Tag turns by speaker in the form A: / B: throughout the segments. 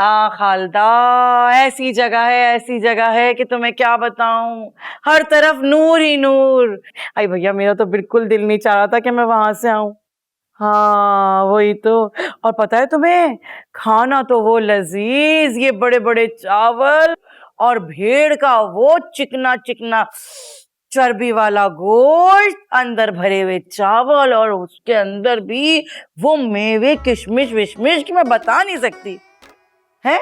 A: हाँ खालदा, ऐसी जगह है कि तुम्हें क्या बताऊं, हर तरफ नूर ही नूर। आई भैया, मेरा तो बिल्कुल दिल नहीं चाह रहा था कि मैं वहां से आऊं। हाँ वही तो। और पता है तुम्हें, खाना तो वो लजीज, ये बड़े बड़े चावल और भेड़ का वो चिकना चिकना चर्बी वाला गोश्त, अंदर भरे हुए चावल और उसके अंदर भी वो मेवे किशमिश विशमिश कि मैं बता नहीं सकती है।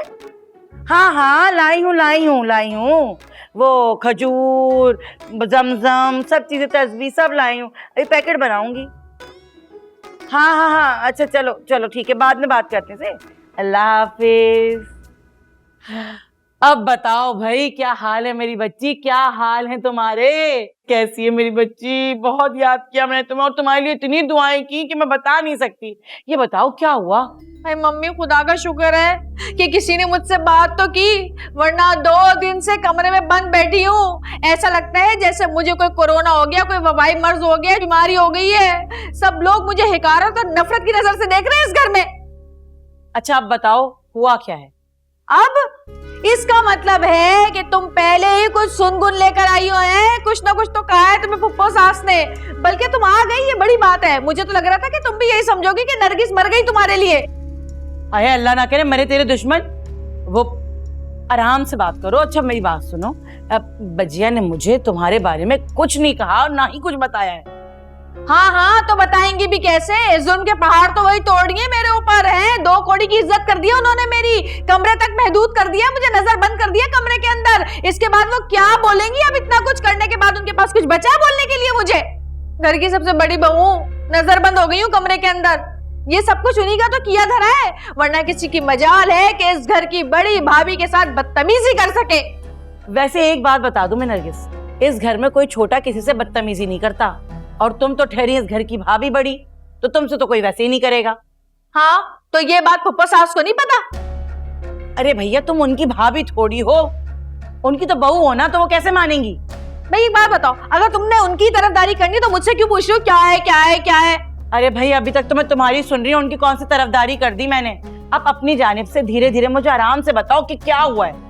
A: हाँ हाँ, लाई हूँ वो खजूर, जमजम, सब चीजें, तस्बीह सब लाई हूँ। अभी पैकेट बनाऊंगी। हाँ हाँ हाँ, अच्छा चलो चलो ठीक है, बाद में बात करते हैं। अल्लाह हाफिज। अब बताओ भाई, क्या हाल है मेरी बच्ची, क्या हाल है तुम्हारे? कैसी है मेरी बच्ची? बहुत याद किया मैंने तुम्हें और तुम्हारे लिए इतनी दुआएं की कि मैं बता नहीं सकती। ये बताओ क्या हुआ?
B: भाई मम्मी, खुदा का शुक्र है कि किसी ने मुझसे बात तो की, वरना 2 दिन से कमरे में बंद बैठी हूँ। ऐसा लगता है जैसे मुझे कोई कोरोना हो गया, कोई वबाई मर्ज हो गया, बीमारी हो गई है। सब लोग मुझे हिकारत और नफरत की नजर से देख रहे हैं इस घर में।
A: अच्छा अब बताओ हुआ क्या है?
B: अब इसका मतलब है कि तुम पहले ही कुछ सुनगुन लेकर आई हो हैं, कुछ ना कुछ तो कहा है तुम्हें फुप्पो सास ने, बल्कि तुम आ गई, ये बड़ी बात है। मुझे तो लग रहा था कि तुम भी यही समझोगी कि नरगिस मर गई तुम्हारे लिए।
A: अरे अल्लाह ना करे मरे तेरे दुश्मन। वो आराम से बात करो। अच्छा मेरी बात सुनो, बजिया ने मुझे तुम्हारे बारे में कुछ नहीं कहा और ना ही कुछ बताया है।
B: हाँ हाँ, तो बताएंगे भी कैसे? जुल्म के पहाड़ तो वही तोड़ दिए मेरे ऊपर हैं। 2 कौड़ी की इज्जत कर दिया उन्होंने, मेरी कमरे तक महदूद कर दिया, मुझे नजर बंद कर दिया कमरे के अंदर। इसके बाद वो क्या बोलेंगी? अब इतना कुछ करने के बाद उनके पास कुछ बचा है बोलने के लिए? मुझे घर की सबसे बड़ी बहू, नजर बंद हो गई हूँ कमरे के अंदर। ये सब कुछ उन्हीं का तो किया धरा है, वरना किसी की मजाल है कि इस घर की बड़ी भाभी के साथ बदतमीजी कर सके।
A: वैसे एक बात बता दूं मैं नरगिस, इस घर में कोई छोटा किसी से बदतमीजी नहीं करता, और तुम तो ठहरी इस घर की भाभी बड़ी, तो तुमसे तो कोई वैसे ही नहीं करेगा।
B: हाँ, तो ये बात फुप्पो सास को नहीं पता?
A: अरे भैया, तुम उनकी भाभी थोड़ी हो, उनकी तो बहू हो ना, तो वो कैसे मानेंगी?
B: भाई एक बात बताओ, अगर तुमने उनकी तरफदारी करनी तो मुझसे क्यों पूछ रही हो क्या है क्या है क्या है?
A: अरे भाई, अभी तक तो मैं तुम्हारी सुन रही हूँ, उनकी कौन सी तरफदारी कर दी मैंने? अब अपनी जानिब से धीरे धीरे मुझे आराम से बताओ कि क्या हुआ है।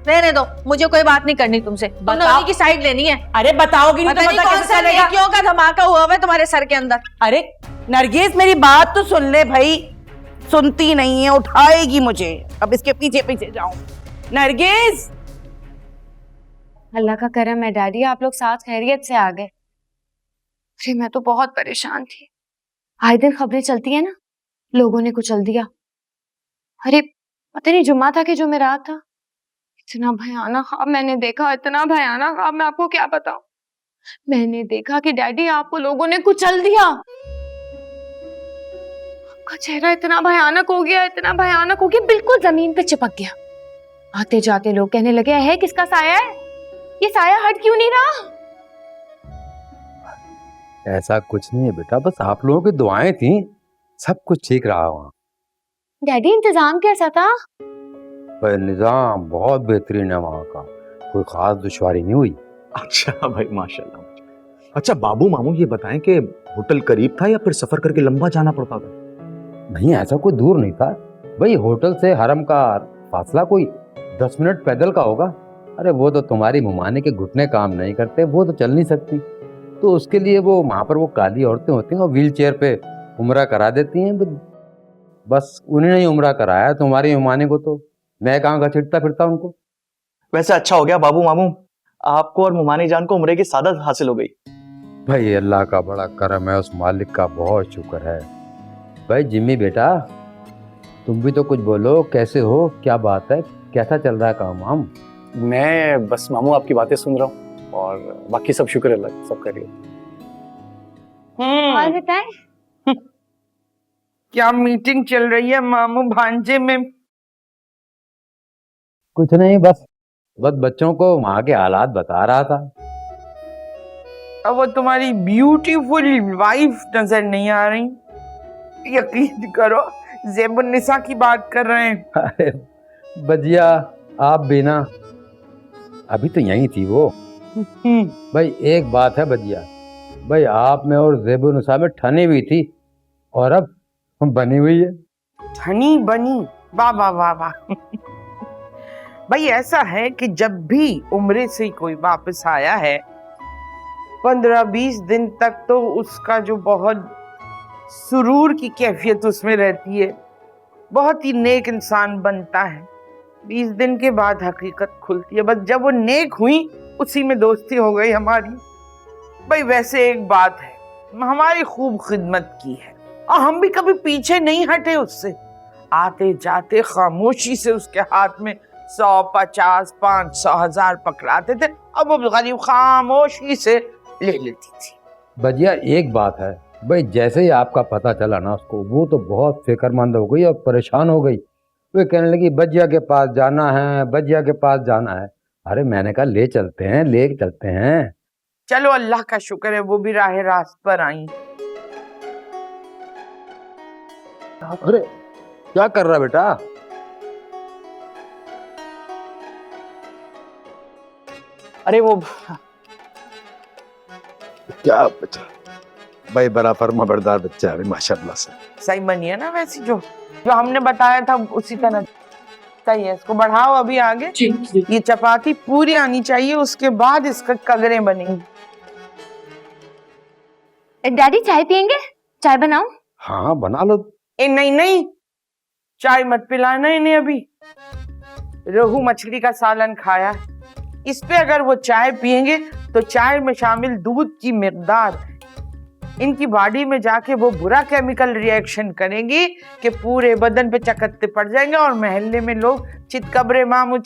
B: रहने दो, मुझे कोई बात नहीं करनी तुमसे, तुमने उन्हीं की साइड लेनी है।
A: अरे बताओगी नहीं तो पता कैसे चलेगा?
B: क्यों का धमाका हुआ है तुम्हारे सर के अंदर?
A: अरे नरगिस, मेरी बात तो सुन ले भाई। सुनती नहीं है, उठाएगी मुझे। अब इसके पीछे पीछे जाऊं। नरगिस,
C: अल्लाह का करम है डैडी, आप लोग साथ खैरियत से आ गए। अरे मैं तो बहुत परेशान थी। आए दिन खबरें चलती है ना, लोगों ने कुचल दिया। अरे पता नहीं जुम्मा था कि जुमेरात था, इतना भयानक ख्वाब मैंने देखा, इतना भयानक ख्वाब, मैं आपको क्या बताऊं। मैंने देखा कि डैडी आपको लोगों ने कुचल दिया। आपका चेहरा इतना भयानक हो गया, इतना भयानक हो गया, बिल्कुल जमीन पे चिपक गया। आते जाते लोग कहने लगे, है किसका साया है, ये साया हट क्यों नहीं रहा?
D: ऐसा कुछ नहीं है बेटा, बस आप लोगों की दुआएं थी, सब कुछ ठीक रहा वहाँ।
C: डैडी इंतजाम कैसा था?
D: पर निजाम बहुत बेहतरीन है वहाँ का, कोई खास दुश्वारी नहीं हुई।
E: अच्छा भाई, माशाल्लाह। अच्छा बाबू मामू, ये बताएं कि होटल करीब था या फिर सफर करके लंबा जाना पड़ता था?
D: नहीं, ऐसा कोई दूर नहीं था भाई, होटल से हरम का फासला कोई 10 मिनट पैदल का होगा। अरे वो तो तुम्हारी मुमाने के घुटने काम नहीं करते, वो तो चल नहीं सकती, तो उसके लिए वो वहाँ पर वो काली औरतें होती हैं और व्हील चेयर पे उम्रा करा देती हैं। बस उन्हें नहीं उम्रा कराया, तुम्हारी मुमाने को तो मैं कहाँ घसीटता फिरता उनको।
E: वैसे अच्छा हो गया बाबू मामू, आपको और मुमानी जान को उम्रे की सादत हासिल हो गई।
D: भाई अल्लाह का बड़ा करम है, उस मालिक का बहुत शुक्र है। भाई जिम्मी बेटा, तुम भी तो कुछ बोलो, कैसे हो, क्या बात है, कैसा चल रहा है काम वाम?
F: मैं बस मामू आपकी बातें सुन रहा हूँ और बाकी सब शुक्र अल्लाह, सब करिए।
C: और बताएं
A: क्या मीटिंग चल रही है मामू भांजे में?
D: कुछ नहीं, बस बच्चों को वहाँ के हालात बता रहा था।
A: अब वो तुम्हारी ब्यूटीफुल वाइफ नजर नहीं आ रही? यकीन करो, ज़ेबुन्निसा की बात कर रहे हैं।
D: अरे बजिया, आप भी ना, अभी तो यही थी वो। भाई एक बात है बजिया, भाई आप में और ज़ेबुन्निसा में ठनी हुई थी और अब बनी हुई है।
A: ठनी बनी?
G: वाह वाह वाह वाह। भाई ऐसा है कि जब भी उम्रे से कोई वापस आया है 15-20 दिन तक तो उसका जो बहुत सुरूर की कैफियत उसमें रहती है, बहुत ही नेक इंसान बनता है। 20 दिन के बाद हकीकत खुलती है। बस जब वो नेक हुई उसी में दोस्ती हो गई हमारी। भाई वैसे एक बात है, हमारी खूब खिदमत की है और हम भी कभी पीछे नहीं हटे उससे। आते जाते खामोशी से उसके हाथ में 100, 50, 500, 1000 पकड़ाते थे, अब वो गरीब खामोशी से ले लेती थी।
D: भजिया एक बात है भाई, जैसे ही आपका पता चला ना उसको, वो तो बहुत फिक्रमंद हो गई और परेशान हो गई। वो कहने लगी भजिया के पास जाना है, भजिया के पास जाना है। अरे मैंने कहा ले चलते हैं।
G: चलो अल्लाह का शुक्र है वो भी राह रास्त पर आई।
D: अरे क्या कर रहा बेटा?
F: अरे वो
E: क्या बच्चा भाई, बड़ा फर्माबरदार बच्चा है माशाल्लाह से।
G: सही बनी है ना वैसी जो हमने बताया था उसी तरह सही है। इसको बढ़ाओ अभी आगे। ये चपाती पूरी आनी चाहिए, उसके बाद इसका कगरे बनेंगी।
C: डैडी चाय पियेंगे? चाय बनाऊं?
D: हाँ बना लो।
G: ए नहीं, चाय मत पिलाना इन्हें अभी। रोहू मछली का सालन खाया है, इस पे अगर वो चाय पियेंगे तो चाय में शामिल दूध की मिकदार इनकी बॉडी में जाके वो बुरा केमिकल रिएक्शन करेंगी कि पूरे बदन पे चकत्ते पड़ जाएंगे और मोहल्ले में लोग चितकबरे मामू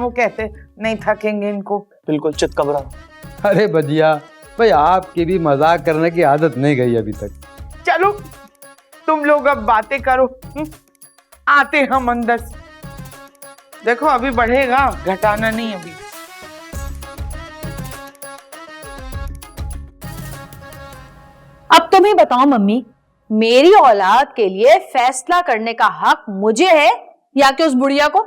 G: कहते नहीं थकेंगे इनको।
F: बिल्कुल चितकबरा।
D: अरे भजिया भाई, आपकी भी मजाक करने की आदत नहीं गई अभी तक।
G: चलो तुम लोग अब बातें करो, आते हम अंदर से। देखो अभी बढ़ेगा, घटाना नहीं अभी।
B: अब तुम ही बताओ मम्मी, मेरी औलाद के लिए फैसला करने का हक मुझे है या कि उस बुढ़िया को?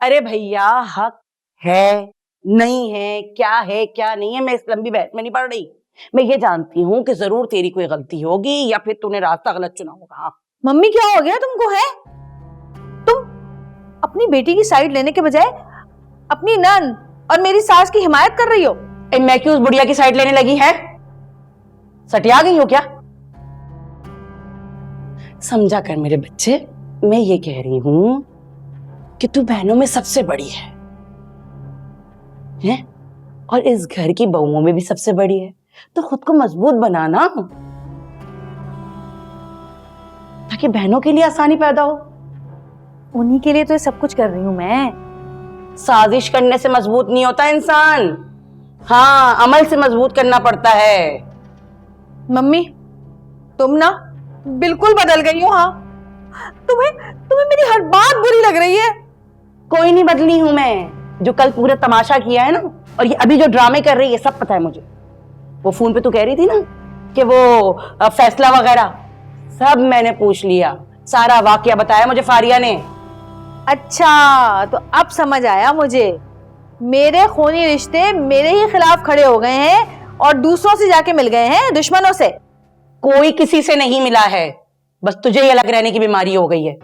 A: अरे भैया हक है नहीं है, क्या नहीं है, मैं इस लंबी बहस में नहीं पड़ रही। मैं ये जानती हूँ कि जरूर तेरी कोई गलती होगी या फिर तूने रास्ता गलत चुना होगा। हाँ।
B: मम्मी क्या हो गया तुमको? है तुम अपनी बेटी की साइड लेने के बजाय अपनी नन और मेरी सास की हिमायत कर रही हो।
A: मैं क्यों उस बुढ़िया की साइड लेने लगी है? सटिया गई हो क्या? समझा कर मेरे बच्चे, मैं ये कह रही हूं कि तू बहनों में सबसे बड़ी है और इस घर की बहुओं में भी सबसे बड़ी है, तो खुद को मजबूत बनाना ताकि बहनों के लिए आसानी पैदा हो।
B: उन्हीं के लिए तो ये सब कुछ कर रही हूं मैं।
A: साजिश करने से मजबूत नहीं होता इंसान, हाँ अमल से मजबूत करना पड़ता है।
B: मम्मी तुम ना बिल्कुल बदल गई हो। हाँ तुम्हें मेरी हर बात बुरी लग रही है।
A: कोई नहीं बदली हूं मैं, जो कल पूरा तमाशा किया है ना और ये अभी जो ड्रामे कर रही है सब पता है मुझे। वो फोन पे तू कह रही थी ना कि वो फैसला वगैरह सब मैंने पूछ लिया, सारा वाकया बताया मुझे फारिया ने।
B: अच्छा तो अब समझ आया मुझे, मेरे खूनी रिश्ते मेरे ही खिलाफ खड़े हो गए हैं और दूसरों से जाके मिल गए हैं दुश्मनों से।
A: कोई किसी से नहीं मिला है, बस तुझे ही अलग रहने की बीमारी हो गई है।